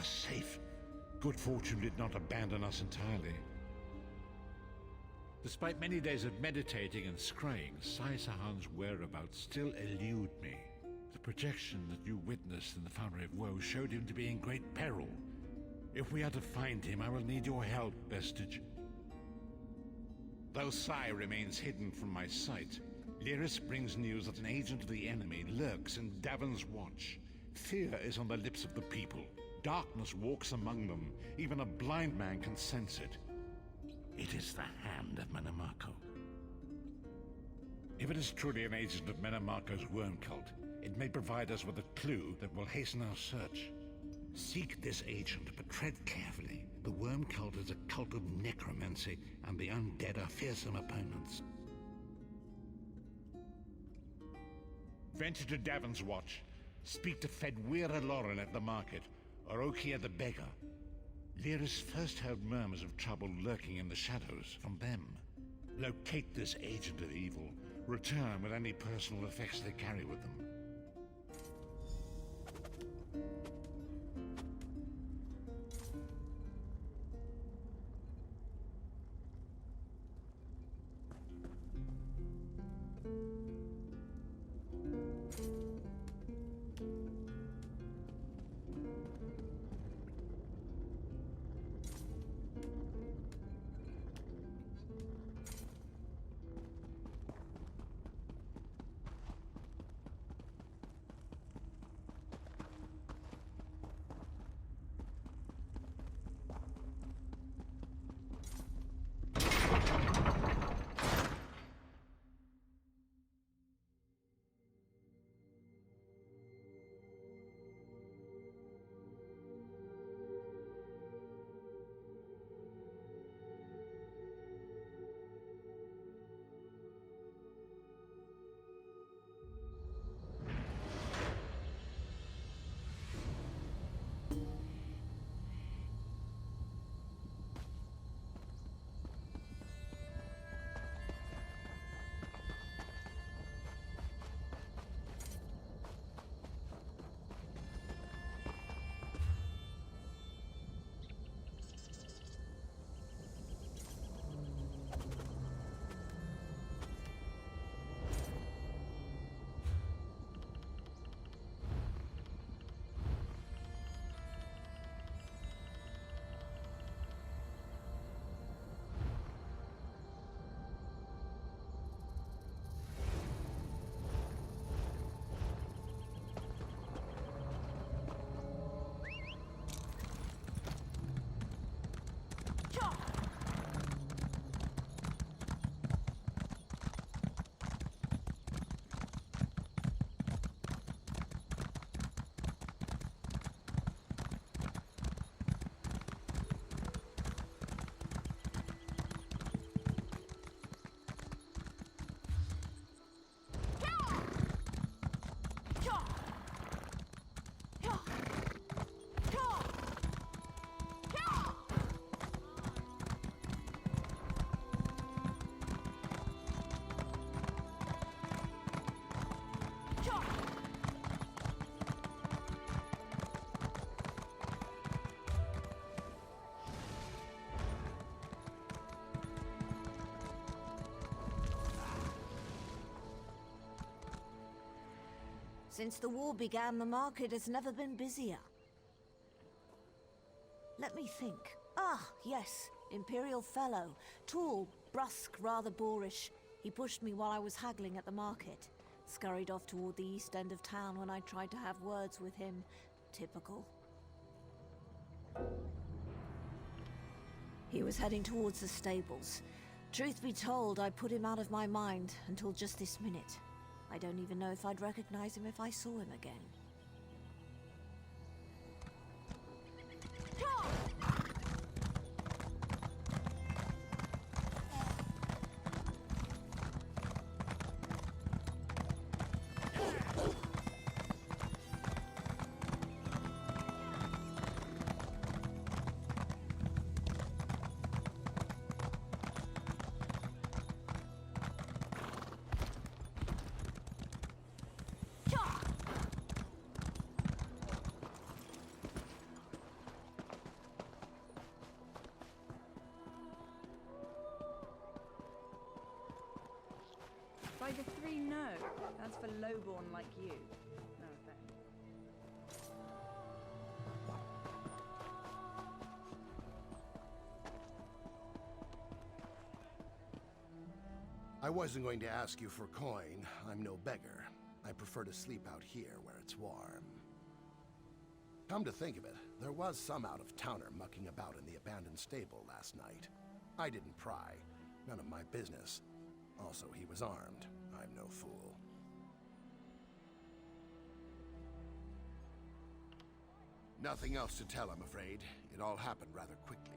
safe. Good fortune did not abandon us entirely. Despite many days of meditating and scrying, Sai Sahan's whereabouts still elude me. The projection that you witnessed in the Foundry of Woe showed him to be in great peril. If we are to find him, I will need your help, Vestige. Though Sai remains hidden from my sight, Lyris brings news that an agent of the enemy lurks in Davon's Watch. Fear is on the lips of the people. Darkness walks among them. Even a blind man can sense it. It is the hand of Menamarco. If it is truly an agent of Menamarco's worm cult, it may provide us with a clue that will hasten our search. Seek this agent, but tread carefully. The worm cult is a cult of necromancy, and the undead are fearsome opponents. Venture to Davon's Watch. Speak to Fedwira Lauren at the market, or Okia the beggar. Lyris first heard murmurs of trouble lurking in the shadows from them. Locate this agent of evil. Return with any personal effects they carry with them. Since the war began, the market has never been busier. Let me think. Ah, yes, Imperial Fellow. Tall, brusque, rather boorish. He pushed me while I was haggling at the market. Scurried off toward the east end of town when I tried to have words with him. Typical. He was heading towards the stables. Truth be told, I put him out of my mind until just this minute. I don't even know if I'd recognize him if I saw him again. with a 3 no. That's for lowborn like you. No offense. I wasn't going to ask you for coin. I'm no beggar. I prefer to sleep out here where it's warm. Come to think of it, there was some out-of-towner mucking about in the abandoned stable last night. I didn't pry. None of my business. Also, he was armed. I'm no fool. Nothing else to tell, I'm afraid. It all happened rather quickly.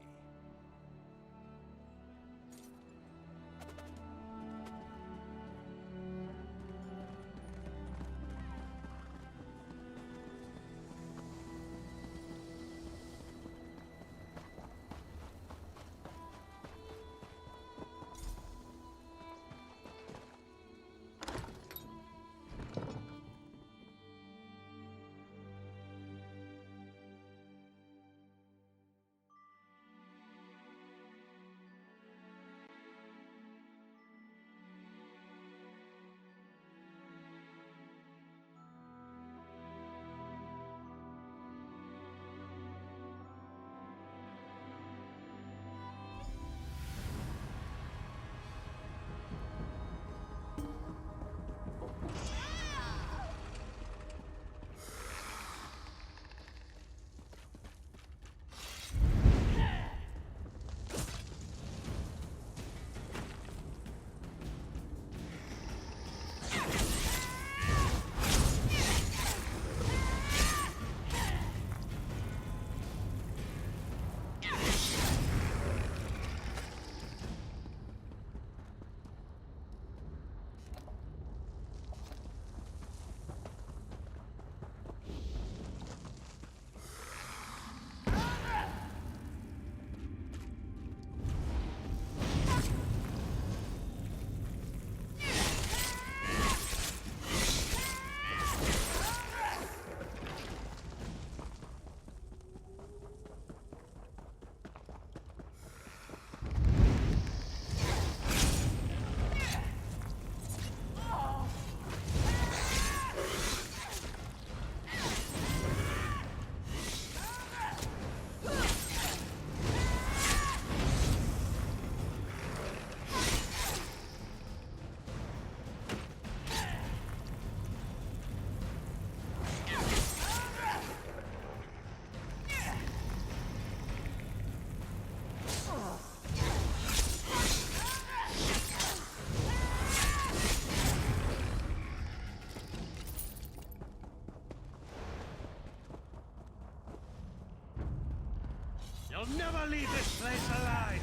You'll never leave this place alive!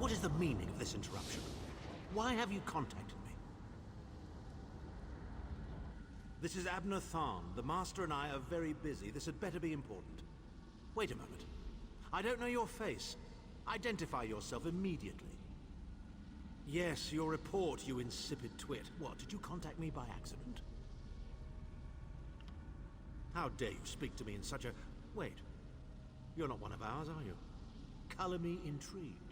What is the meaning of this interruption? Why have you contacted me? This is Abner Tharn. The Master and I are very busy. This had better be important. Wait a moment. I don't know your face. Identify yourself immediately. Yes, your report, you insipid twit. What, did you contact me by accident? How dare you speak to me in such a... Wait. You're not one of ours, are you? Color me intrigued.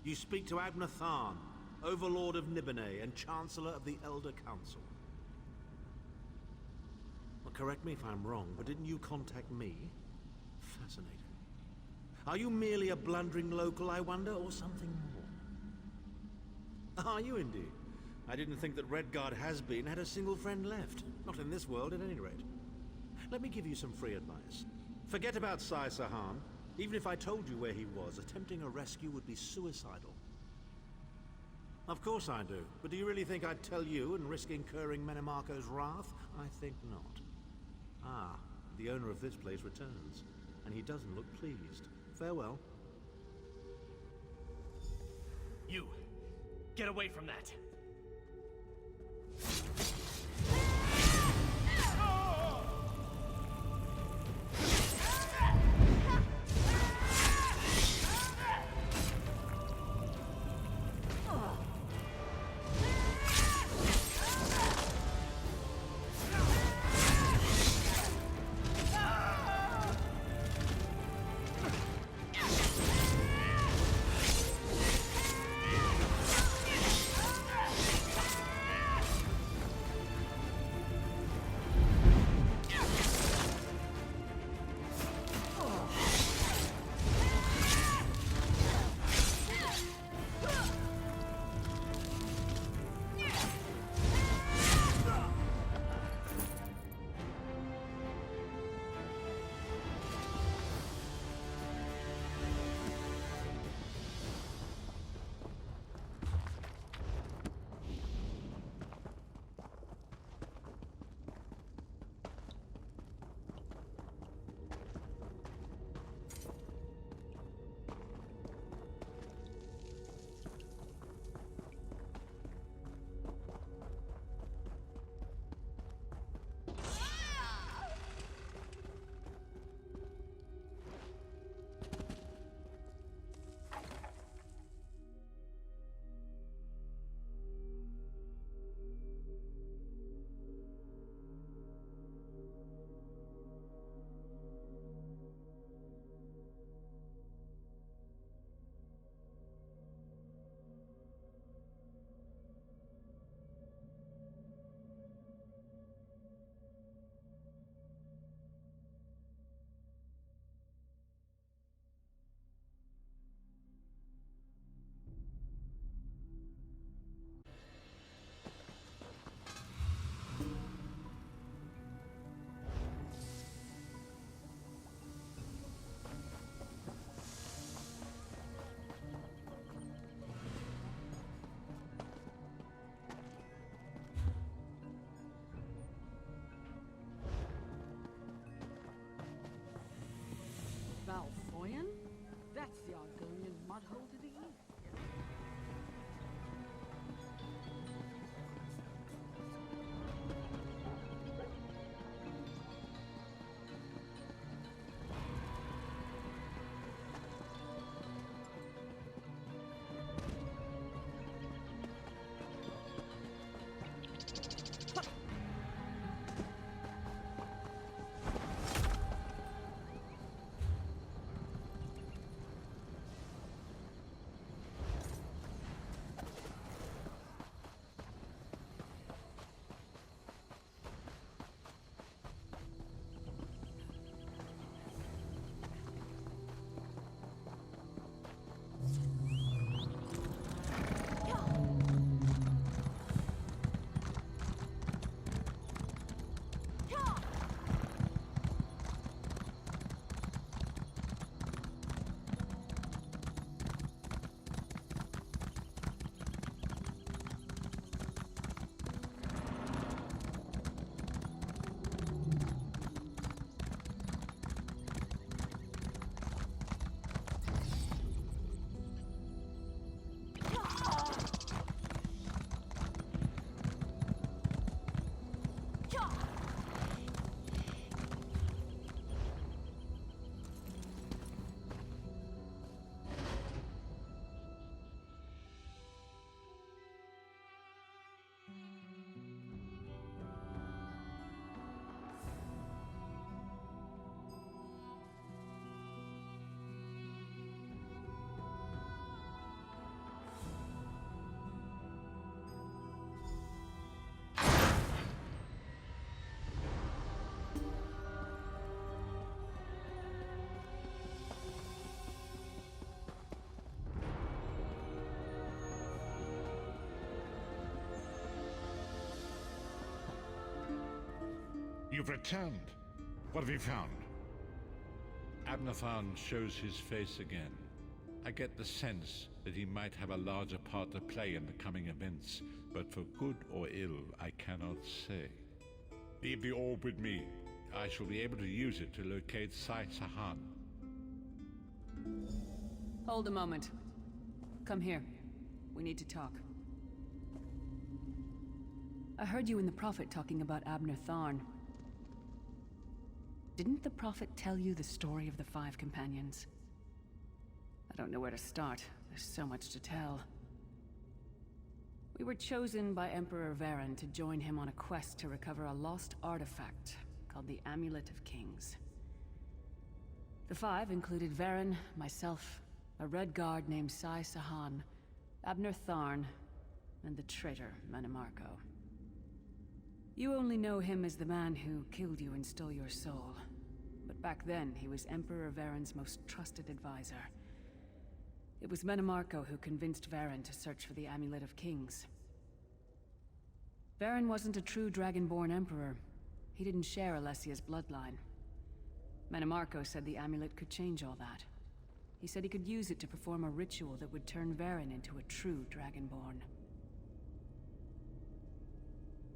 You speak to Abner Tharn, Overlord of Nibene and Chancellor of the Elder Council. Well, correct me if I'm wrong, but didn't you contact me? Fascinating. Are you merely a blundering local, I wonder, or something more? Are you indeed? I didn't think that Redguard has-been had a single friend left. Not in this world, at any rate. Let me give you some free advice. Forget about Sai Sahan. Even if I told you where he was, attempting a rescue would be suicidal. Of course I do. But do you really think I'd tell you and risk incurring Menemarco's wrath? I think not. Ah, the owner of this place returns, and he doesn't look pleased. Farewell. You, get away from that. Valfoyan? That's the Argonian mudhole to the east. You've returned. What have you found? Abnathan shows his face again. I get the sense that he might have a larger part to play in the coming events, but for good or ill, I cannot say. Leave the orb with me. I shall be able to use it to locate Sai Sahan. Hold a moment. Come here. We need to talk. I heard you and the Prophet talking about Abner Tharn. Didn't the Prophet tell you the story of the 5 companions? I don't know where to start. There's so much to tell. We were chosen by Emperor Varen to join him on a quest to recover a lost artifact called the Amulet of Kings. The 5 included Varen, myself, a Red Guard named Sai Sahan, Abner Tharn, and the traitor Manimarco. You only know him as the man who killed you and stole your soul. But back then, he was Emperor Varen's most trusted advisor. It was Manimarco who convinced Varen to search for the Amulet of Kings. Varen wasn't a true Dragonborn Emperor. He didn't share Alessia's bloodline. Manimarco said the amulet could change all that. He said he could use it to perform a ritual that would turn Varen into a true Dragonborn.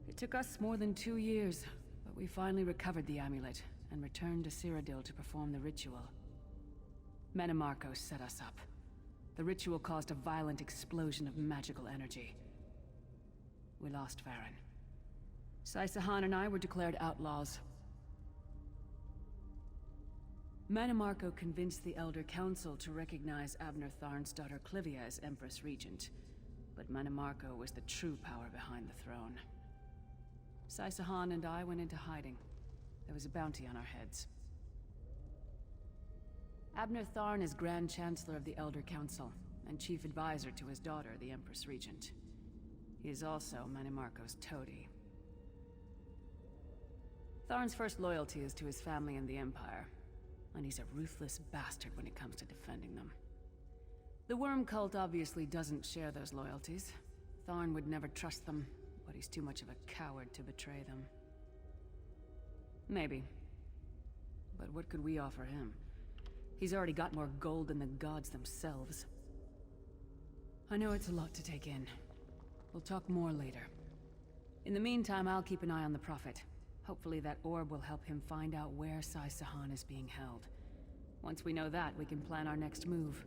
It took us more than 2 years, but we finally recovered the amulet and returned to Cyrodiil to perform the ritual. Manimarco set us up. The ritual caused a violent explosion of magical energy. We lost Varen. Sai Sahan and I were declared outlaws. Manimarco convinced the Elder Council to recognize Abner Tharn's daughter Clivia as Empress Regent, but Manimarco was the true power behind the throne. Sai Sahan and I went into hiding. There was a bounty on our heads. Abner Tharn is Grand Chancellor of the Elder Council, and Chief Advisor to his daughter, the Empress Regent. He is also Manimarco's toady. Tharn's first loyalty is to his family and the Empire, and he's a ruthless bastard when it comes to defending them. The Worm Cult obviously doesn't share those loyalties. Tharn would never trust them, but he's too much of a coward to betray them. Maybe. But what could we offer him? He's already got more gold than the gods themselves. I know it's a lot to take in. We'll talk more later. In the meantime, I'll keep an eye on the Prophet. Hopefully that orb will help him find out where Sai Sahan is being held. Once we know that, we can plan our next move.